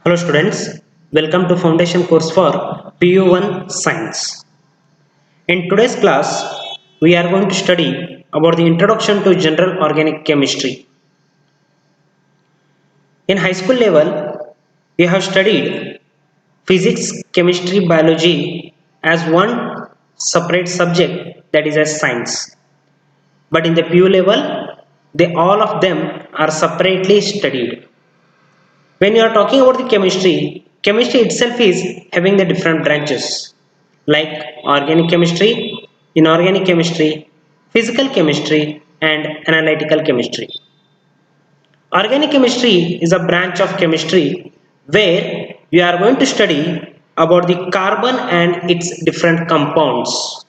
Hello students, welcome to foundation course for PU1 Science. In today's class, we are going to study about the introduction to general organic chemistry. In high school level, we have studied physics, chemistry, biology as one separate subject, that is as science. But in the PU level, all of them are separately studied. When you are talking about the chemistry itself is having the different branches like organic chemistry, inorganic chemistry, physical chemistry and analytical chemistry. Organic chemistry is a branch of chemistry where you are going to study about the carbon and its different compounds.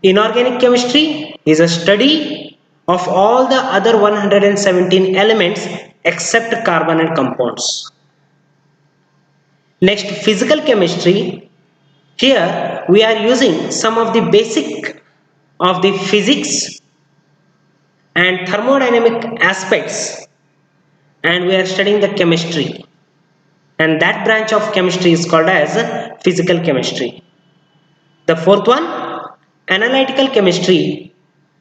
Inorganic chemistry is a study of all the other 117 elements except carbon and compounds. Next, physical chemistry. Here we are using some of the basic of the physics and thermodynamic aspects, and we are studying the chemistry, and that branch of chemistry is called as physical chemistry. The fourth one, analytical chemistry.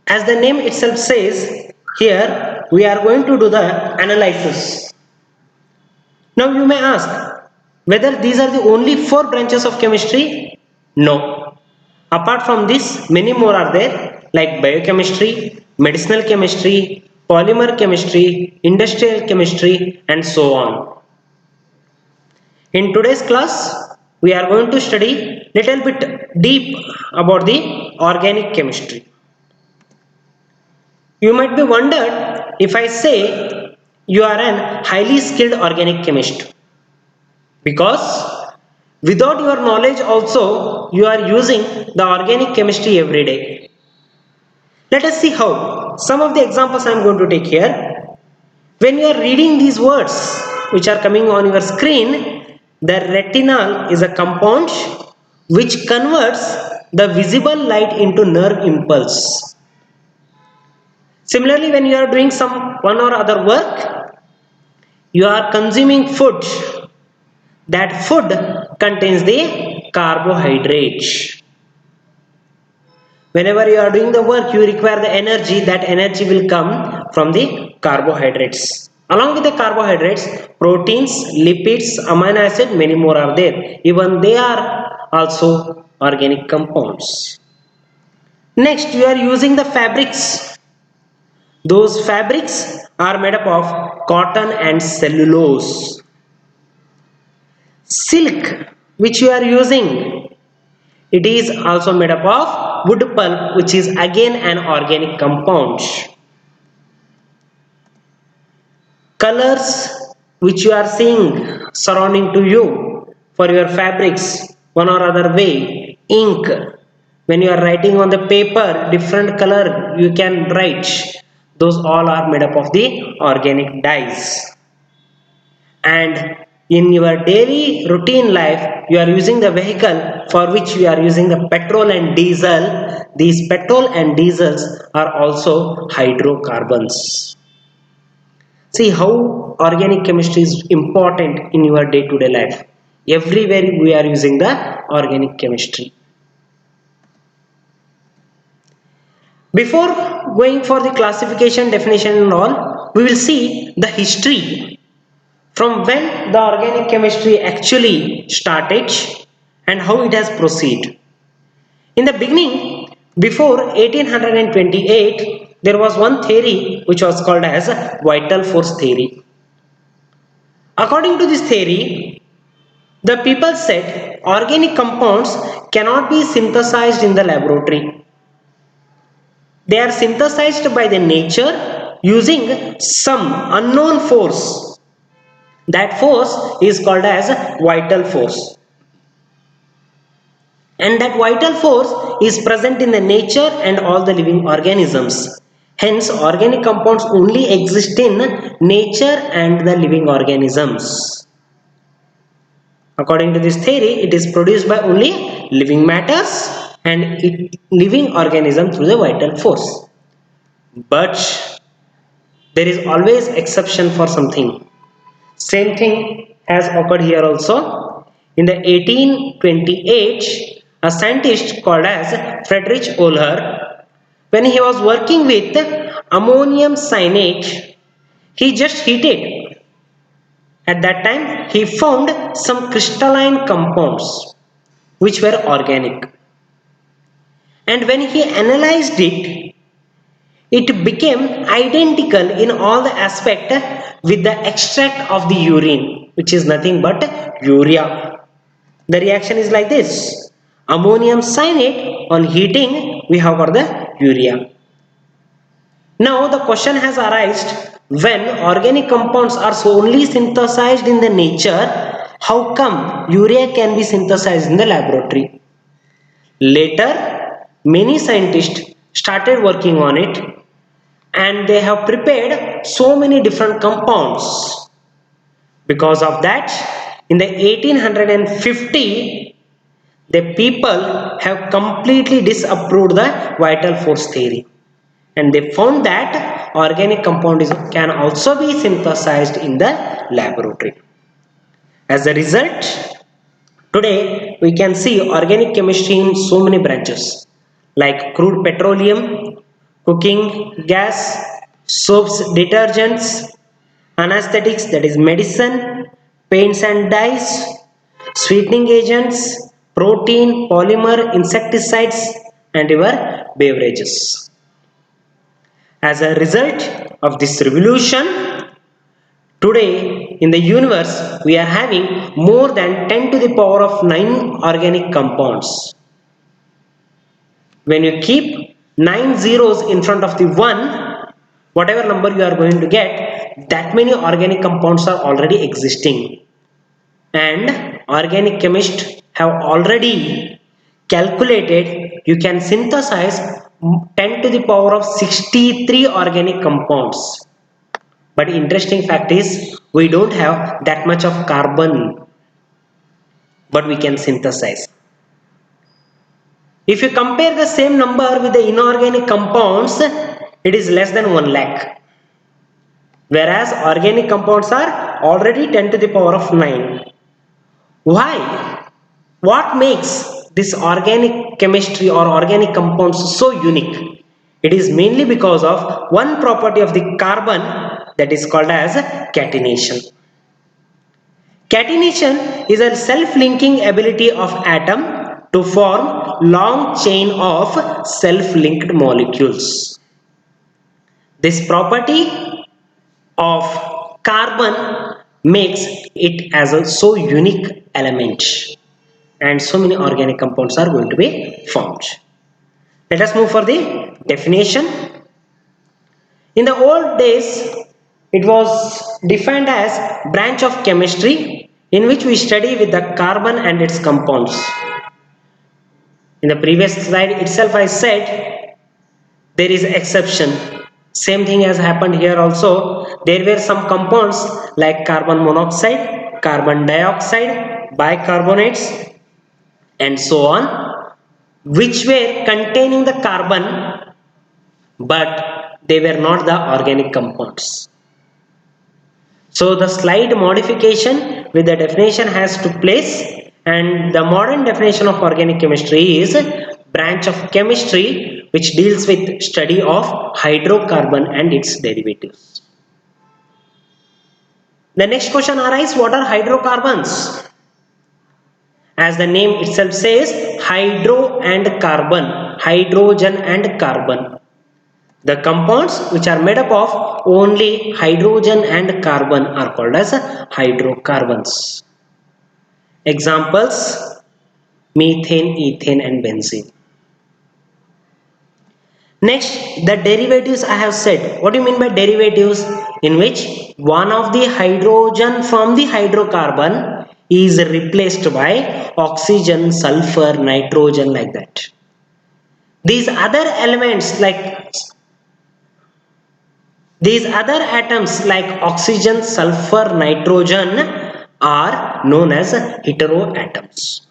As the name itself says, here we are going to do the analysis. Now you may ask whether these are the only 4 branches of chemistry. No. Apart from this, many more are there like biochemistry, medicinal chemistry, polymer chemistry, industrial chemistry and so on. In today's class, we are going to study little bit deep about the organic chemistry. You might be wondered if I say you are an highly skilled organic chemist, because without your knowledge also you are using the organic chemistry every day. Let us see how. Some of the examples I am going to take here. When you are reading these words which are coming on your screen, the retinal is a compound which converts the visible light into nerve impulse. Similarly, when you are doing one or other work, you are consuming food. That food contains the carbohydrate. Whenever you are doing the work, you require the energy. That energy will come from the carbohydrates. Along with the carbohydrates, proteins, lipids, amino acid, many more are there. Even they are also organic compounds. Next, you are using the fabrics. Those fabrics are made up of cotton and cellulose. Silk, which you are using, it is also made up of wood pulp, which is again an organic compound. Colors which you are seeing surrounding to you for your fabrics, one or other way, ink, when you are writing on the paper, different color you can write, those all are made up of the organic dyes. And in your daily routine life, you are using the vehicle for which you are using the petrol and diesel. These petrol and diesels are also hydrocarbons. See how organic chemistry is important in your day-to-day life. Everywhere we are using the organic chemistry. Before going for the classification, definition and all, we will see the history from when the organic chemistry actually started and how it has proceeded. In the beginning, before 1828, there was one theory which was called as vital force theory. According to this theory, the people said organic compounds cannot be synthesized in the laboratory. They are synthesized by the nature using some unknown force. That force is called as vital force. And that vital force is present in the nature and all the living organisms. Hence, organic compounds only exist in nature and the living organisms. According to this theory, it is produced by only living matters and living organism through the vital force. But there is always exception for something. Same thing has occurred here also. In the 1828, a scientist called as Friedrich Ohler, when he was working with ammonium cyanide, he just heated. At that time, he found some crystalline compounds which were organic. And when he analyzed it, it became identical in all the aspect with the extract of the urine, which is nothing but urea. The reaction is like this. Ammonium cyanide, on heating we have got the urea. Now the question has arisen, when organic compounds are solely synthesized in the nature, how come urea can be synthesized in the laboratory? Later, many scientists started working on it and they have prepared so many different compounds. Because of that, in the 1850, the people have completely disapproved the vital force theory, and they found that organic compound can also be synthesized in the laboratory. As a result, today we can see organic chemistry in so many branches like crude petroleum, cooking gas, soaps, detergents, anesthetics, that is medicine, paints and dyes, sweetening agents, protein, polymer, insecticides, and your beverages. As a result of this revolution, today in the universe we are having more than 10 to the power of 9 organic compounds. When you keep 9 zeros in front of the 1, whatever number you are going to get, that many organic compounds are already existing. And organic chemists have already calculated you can synthesize 10 to the power of 63 organic compounds. But interesting fact is we don't have that much of carbon, but we can synthesize. If you compare the same number with the inorganic compounds, it is less than 1 lakh. Whereas organic compounds are already 10 to the power of 9. Why? What makes this organic chemistry or organic compounds so unique? It is mainly because of one property of the carbon, that is called as catenation. Catenation is a self-linking ability of atom to form long chain of self-linked molecules. This property of carbon makes it as a so unique element, and so many organic compounds are going to be formed. Let us move for the definition. In the old days, it was defined as branch of chemistry in which we study with the carbon and its compounds. In the previous slide itself I said there is exception. Same thing has happened here also. There were some compounds like carbon monoxide, carbon dioxide, bicarbonates, and so on, which were containing the carbon, but they were not the organic compounds. So the slide modification with the definition has took place, and the modern definition of organic chemistry is branch of chemistry which deals with study of hydrocarbon and its derivatives. The next question arises, what are hydrocarbons? As the name itself says, hydro and carbon, hydrogen and carbon. The compounds which are made up of only hydrogen and carbon are called as hydrocarbons. Examples, methane, ethane and benzene. Next, the derivatives I have said. What do you mean by derivatives? In which one of the hydrogen from the hydrocarbon is replaced by oxygen, sulfur, nitrogen, like that. These other elements like these other atoms like oxygen, sulfur, nitrogen are known as heteroatoms.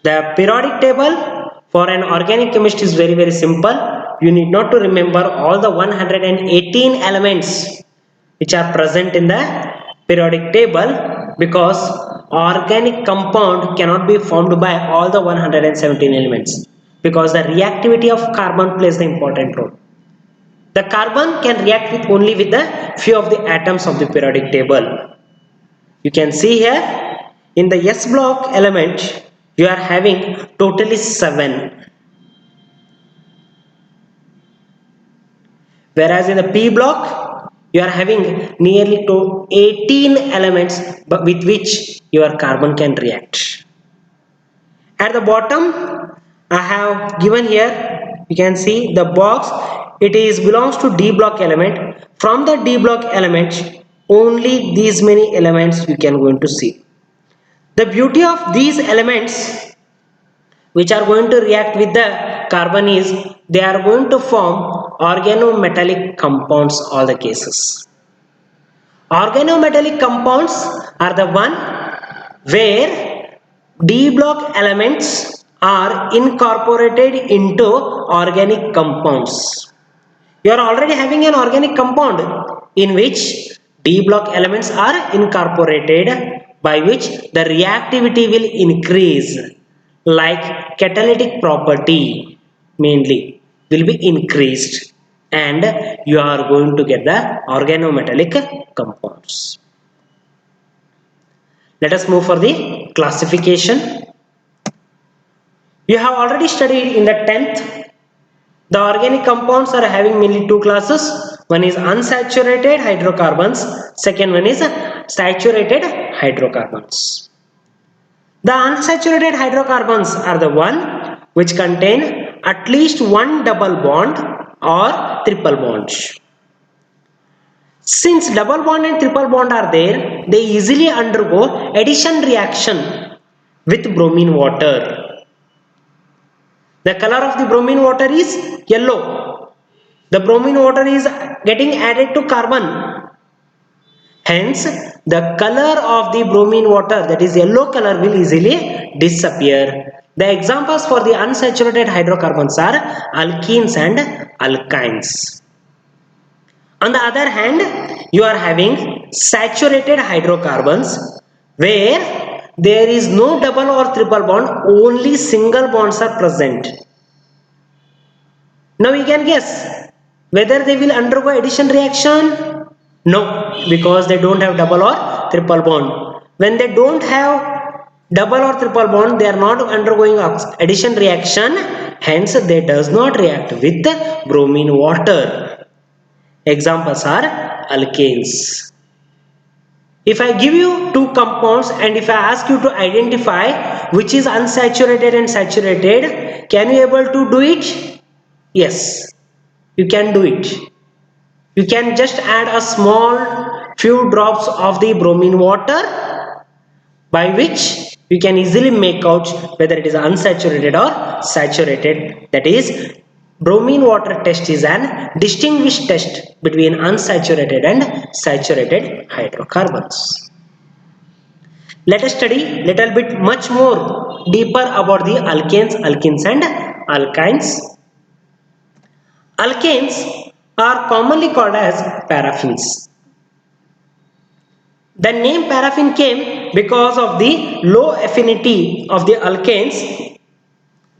The periodic table for an organic chemist is very simple. you need not to remember all the 118 elements which are present in the periodic table, because organic compound cannot be formed by all the 117 elements, because the reactivity of carbon plays the important role. The carbon can react with only with the few of the atoms of the periodic table. You can see here in the S block element you are having totally 7, whereas in the P block you are having nearly to 18 elements with which your carbon can react. At the bottom I have given here, you can see the box, it is belongs to D block element. From the D block element only these many elements you can going to see. The beauty of these elements which are going to react with the carbon is they are going to form organometallic compounds all the cases. Organometallic compounds are the one where D block elements are incorporated into organic compounds. You are already having an organic compound in which D block elements are incorporated, by which the reactivity will increase, like catalytic property mainly will be increased, and you are going to get the organometallic compounds. Let us move for the classification. You have already studied in the 10th. The organic compounds are having mainly two classes. One is unsaturated hydrocarbons, second one is saturated hydrocarbons. The unsaturated hydrocarbons are the one which contain at least one double bond or triple bond. Since double bond and triple bond are there, they easily undergo addition reaction with bromine water. The color of the bromine water is yellow. The bromine water is getting added to carbon. Hence, the color of the bromine water, that is yellow color, will easily disappear. The examples for the unsaturated hydrocarbons are alkenes and alkynes. On the other hand, you are having saturated hydrocarbons where there is no double or triple bond, only single bonds are present. Now you can guess whether they will undergo addition reaction. No, because they don't have double or triple bond. When they don't have double or triple bond, they are not undergoing addition reaction, hence they does not react with the bromine water. Examples are alkanes. If I give you two compounds and if I ask you to identify which is unsaturated and saturated, can you able to do it? Yes, you can do it. You can just add a small few drops of the bromine water, by which you can easily make out whether it is unsaturated or saturated. That is, bromine water test is an distinguished test between unsaturated and saturated hydrocarbons. Let us study little bit much more deeper about the alkanes, alkenes and alkynes. Alkanes are commonly called as paraffins. The name paraffin came because of the low affinity of the alkanes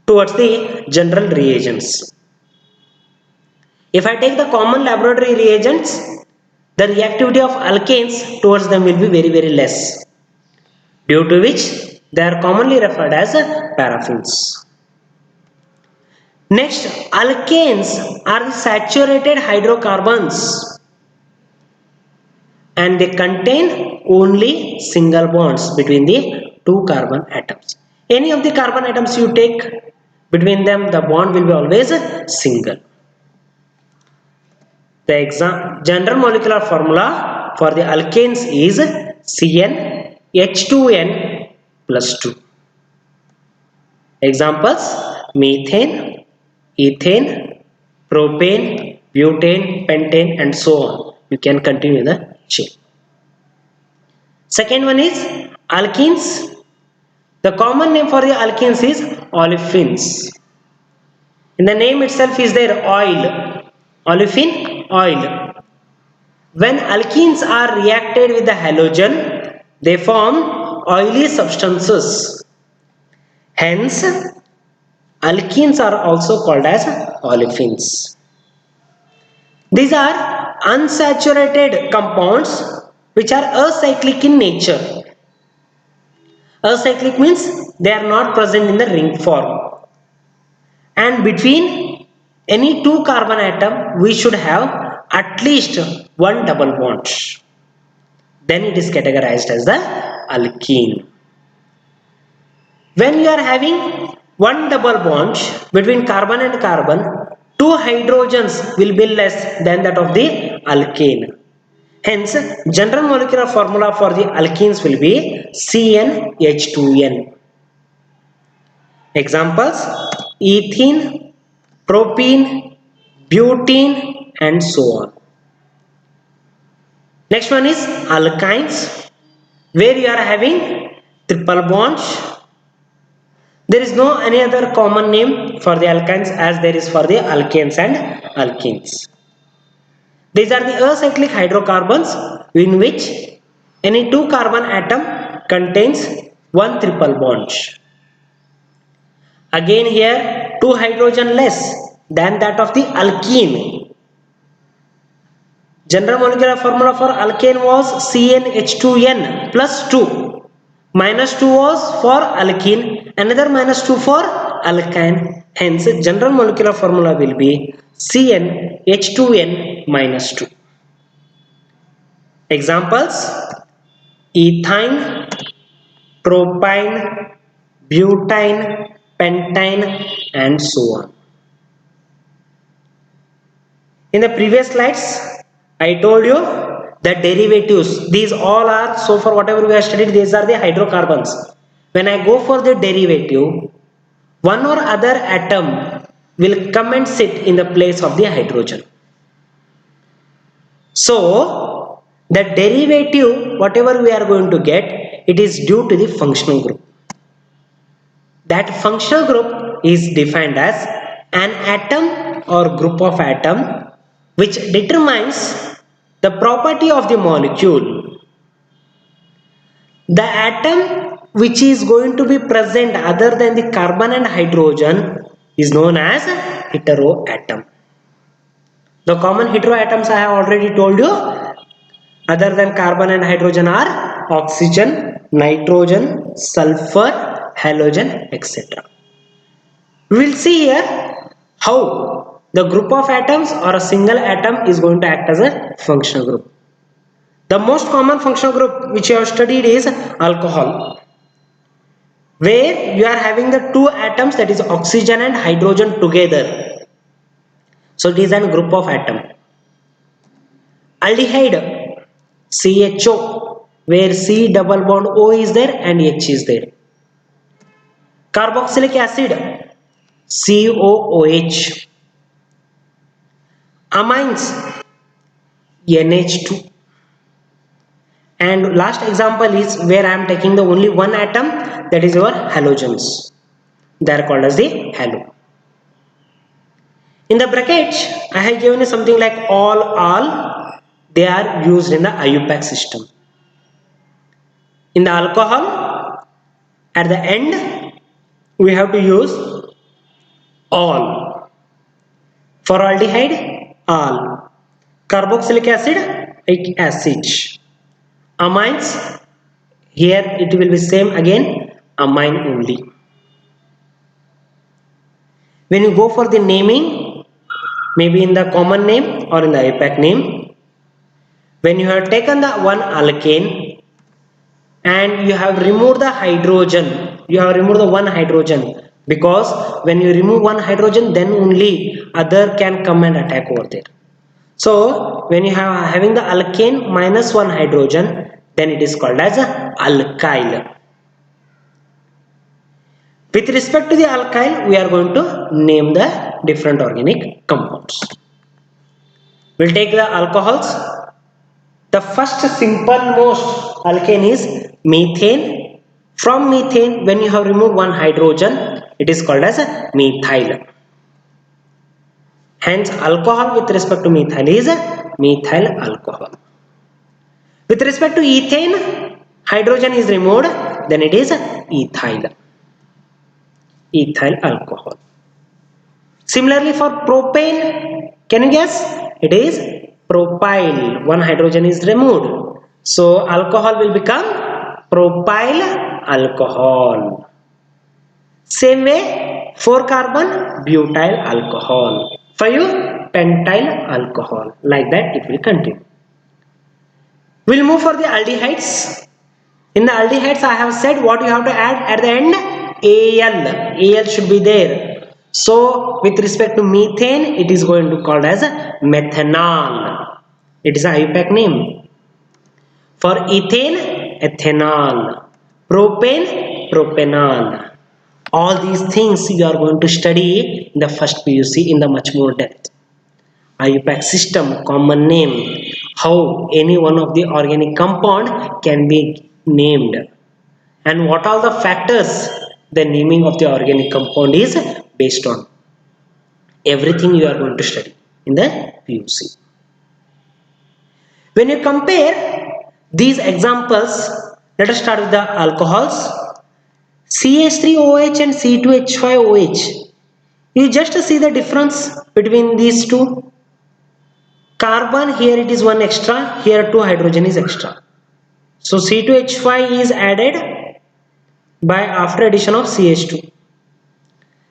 towards the general reagents. If I take the common laboratory reagents, the reactivity of alkanes towards them will be very less, due to which they are commonly referred as paraffins. Next, alkanes are the saturated hydrocarbons and they contain only single bonds between the two carbon atoms. Any of the carbon atoms you take, between them the bond will be always single. The general molecular formula for the alkanes is CnH2n plus 2. Examples: methane, ethane, propane, butane, pentane and so on. You can continue the chain. Second one is alkenes. The common name for the alkenes is olefins. In the name itself is there oil, olefin oil. When alkenes are reacted with the halogen, they form oily substances. Hence, alkenes are also called as olefins. These are unsaturated compounds which are acyclic in nature. Acyclic means they are not present in the ring form. And between any two carbon atom, we should have at least one double bond. Then it is categorized as the alkene. When you are having one double bond between carbon and carbon, two hydrogens will be less than that of the alkane. Hence, general molecular formula for the alkenes will be CnH2n. Examples: ethene, propene, butene, and so on. Next one is alkynes, where you are having triple bonds. There is no any other common name for the alkynes as there is for the alkanes and alkenes. These are the acyclic hydrocarbons in which any two carbon atom contains one triple bond. Again here two hydrogen less than that of the alkene. General molecular formula for alkane was CnH2n plus 2. Minus 2 was for alkene, another minus 2 for alkyne. Hence, general molecular formula will be CnH2n minus 2. Examples: ethyne, propyne, butane, pentane, and so on. In the previous slides, I told you the derivatives. These all are, so far whatever we have studied, these are the hydrocarbons. When I go for the derivative, one or other atom will come and sit in the place of the hydrogen. So, the derivative, whatever we are going to get, it is due to the functional group. That functional group is defined as an atom or group of atom which determines the property of the molecule. The atom which is going to be present other than the carbon and hydrogen is known as heteroatom. The common heteroatoms I have already told you, other than carbon and hydrogen are oxygen, nitrogen, sulfur, halogen, etc. We will see here how the group of atoms or a single atom is going to act as a functional group. The most common functional group which you have studied is alcohol, where you are having the two atoms, that is oxygen and hydrogen together. So it is a group of atom. Aldehyde, CHO, where C double bond O is there and H is there. Carboxylic acid, COOH. Amines, NH2. And last example is where I am taking the only one atom, that is your halogens. They are called as the halo. In the bracket, I have given you something like all. They are used in the IUPAC system. In the alcohol, at the end, we have to use all. For aldehyde, all. Carboxylic acid, amines, here it will be same again, amine only. When you go for the naming, maybe in the common name or in the IUPAC name, when you have taken the one alkane and you have removed the hydrogen, you have removed the one hydrogen, because when you remove one hydrogen, then only other can come and attack over there. So when you have having the alkane minus one hydrogen, then it is called as a alkyl. With respect to the alkyl, we are going to name the different organic compounds. We'll take the alcohols. The first simple most alkane is methane. From methane, when you have removed one hydrogen, it is called as a methyl. Hence, alcohol with respect to methyl is methyl alcohol. With respect to ethane, hydrogen is removed, then it is ethyl. Ethyl alcohol. Similarly, for propane, can you guess? It is propyl. One hydrogen is removed. So, alcohol will become propyl alcohol. Same way, 4 carbon butyl alcohol. 5 pentyl alcohol. Like that, it will continue. We'll move for the aldehydes. In the aldehydes, I have said what you have to add at the end. Al. Al should be there. So, with respect to methane, it is going to be called as methanol. It is a IUPAC name. For ethane, ethanol. Propane, propanol. All these things you are going to study in the first PUC in the much more depth. IUPAC system, common name, how any one of the organic compound can be named, and what are the factors the naming of the organic compound is based on. Everything you are going to study in the PUC. When you compare these examples, let us start with the alcohols. CH3OH and C2H5OH. You just see the difference between these two. Carbon, here it is one extra, here 2 hydrogen is extra. So C2H5 is added by after addition of CH2.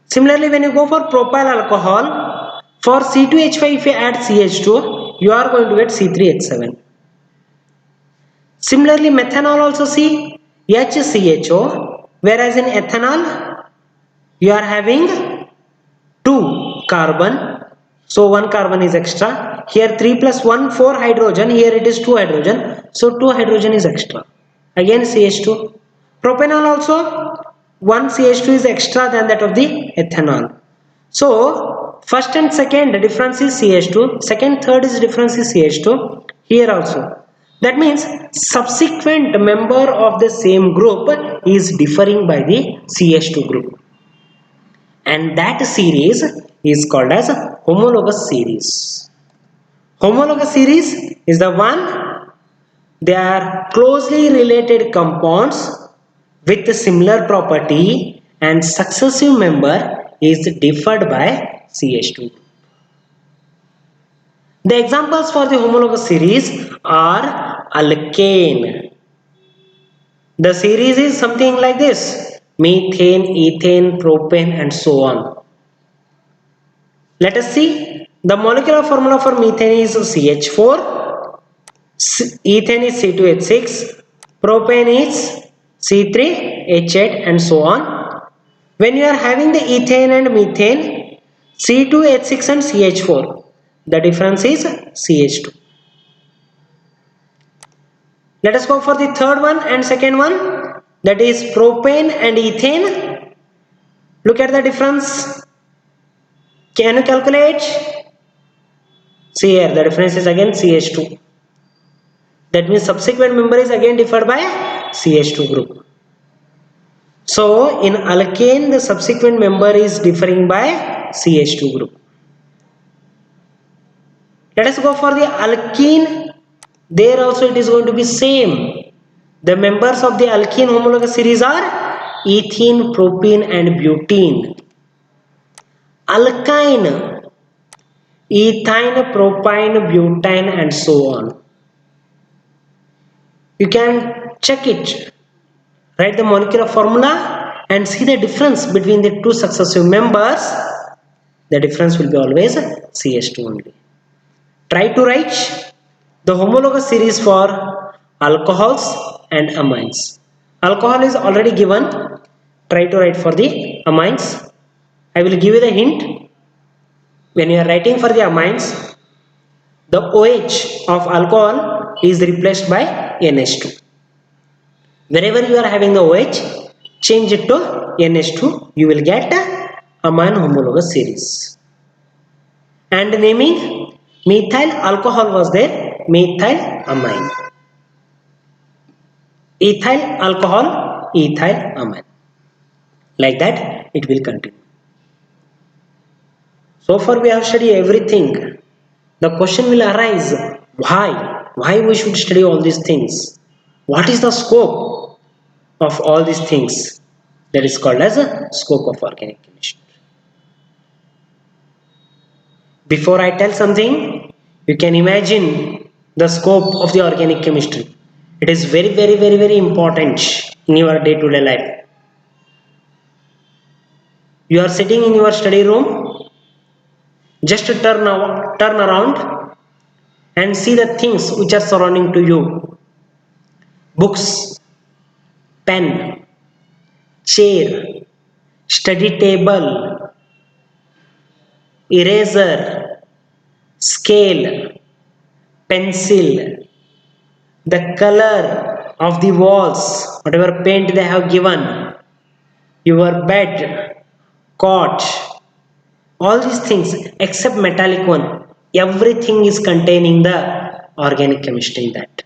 Similarly, when you go for propyl alcohol, for C2H5 if you add CH2, you are going to get C3H7. Similarly, methanol also see HCHO, whereas in ethanol you are having 2 carbon, so 1 carbon is extra. Here 3 plus 1 4 hydrogen, here it is 2 hydrogen, so 2 hydrogen is extra. Again CH2. Propanol also 1 CH2 is extra than that of the ethanol. So first and second difference is CH2, second third is difference is CH2. Here also. That means subsequent member of the same group is differing by the CH2 group. And that series is called as homologous series. Homologous series is the one, they are closely related compounds with a similar property and successive member is differed by CH2. The examples for the homologous series are alkane. The series is something like this: methane, ethane, propane and so on. Let us see. The molecular formula for methane is CH4, ethane is C2H6, propane is C3H8 and so on. When you are having the ethane and methane, C2H6 and CH4, the difference is CH2. Let us go for the third one and second one, that is propane and ethane. Look at the difference. Can you calculate? See here, the difference is again CH2. That means subsequent member is again differed by CH2 group. So in alkane, the subsequent member is differing by CH2 group. Let us go for the alkene. There also it is going to be same. The members of the alkene homologous series are ethene, propene and butene. Alkyne, ethyne, propyne, butane and so on. You can check it, write the molecular formula and see the difference between the two successive members. The difference will be always CH2 only. Try to write the homologous series for alcohols and amines. Alcohol is already given. Try to write for the amines. I will give you the hint. When you are writing for the amines, the OH of alcohol is replaced by NH2. Wherever you are having the OH, change it to NH2. You will get amine homologous series. And naming, methyl alcohol was there, methyl amine. Ethyl alcohol, ethyl amine. Like that, it will continue. So far we have studied everything. The question will arise, why? Why we should study all these things? What is the scope of all these things? That is called as a scope of organic chemistry. Before I tell something, you can imagine the scope of the organic chemistry. It is very, very, very, very important in your day-to-day life. You are sitting in your study room, just turn around and see the things which are surrounding to you. Books, pen, chair, study table, eraser, scale, pencil, the color of the walls, whatever paint they have given, your bed, cot, all these things except metallic one, everything is containing the organic chemistry in that.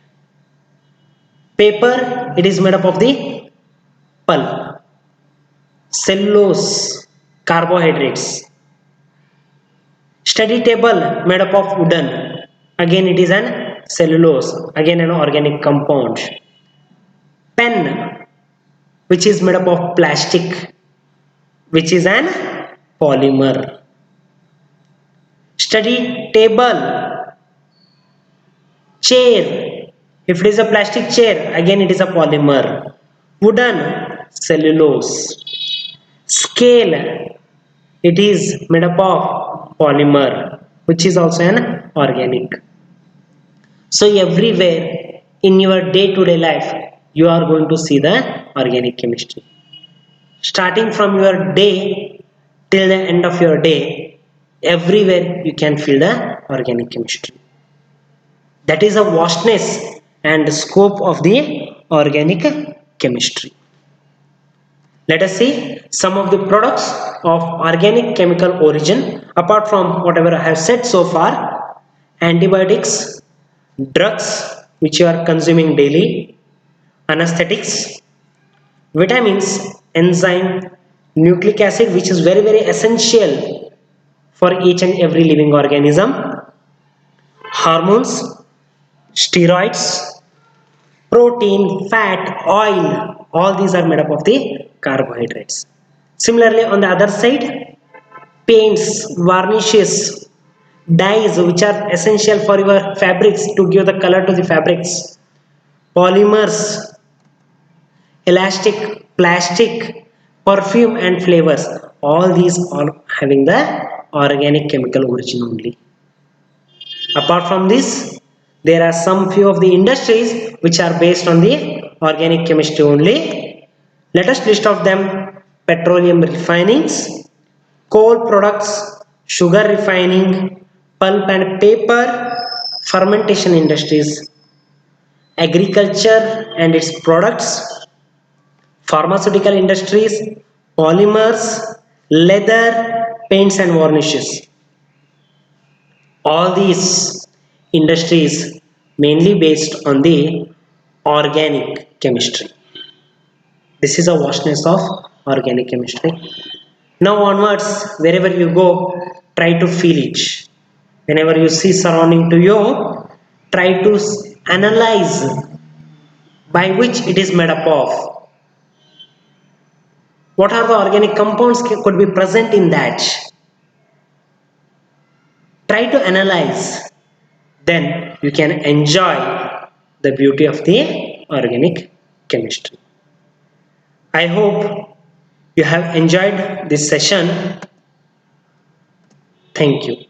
Paper, it is made up of the pulp. Cellulose, carbohydrates. Study table made up of wooden. Again it is an cellulose, again an organic compound. Pen, which is made up of plastic, which is an polymer. Study table, chair, if it is a plastic chair, again it is a polymer. Wooden, cellulose. Scale, it is made up of polymer, which is also an organic. So everywhere in your day-to-day life, you are going to see the organic chemistry. Starting from your day till the end of your day, everywhere you can feel the organic chemistry. That is a vastness and scope of the organic chemistry. Let us see some of the products of organic chemical origin apart from whatever I have said so far. Antibiotics, drugs which you are consuming daily, anesthetics, vitamins, enzyme, nucleic acid which is very, very essential for each and every living organism, hormones, steroids, protein, fat, oil, all these are made up of the carbohydrates. Similarly, on the other side, paints, varnishes, dyes which are essential for your fabrics to give the color to the fabrics, polymers, elastic, plastic, perfume and flavors, all these are having the organic chemical origin only. Apart from this, there are some few of the industries which are based on the organic chemistry only. Let us list of them: petroleum refinings, coal products, sugar refining, pulp and paper, fermentation industries, agriculture and its products, pharmaceutical industries, polymers, leather, paints and varnishes. All these industries mainly based on the organic chemistry. This is a vastness of organic chemistry. Now onwards, wherever you go, try to feel it. Whenever you see surrounding to you, try to analyze by which it is made up of. What are the organic compounds could be present in that? Try to analyze. Then you can enjoy the beauty of the organic chemistry. I hope you have enjoyed this session. Thank you.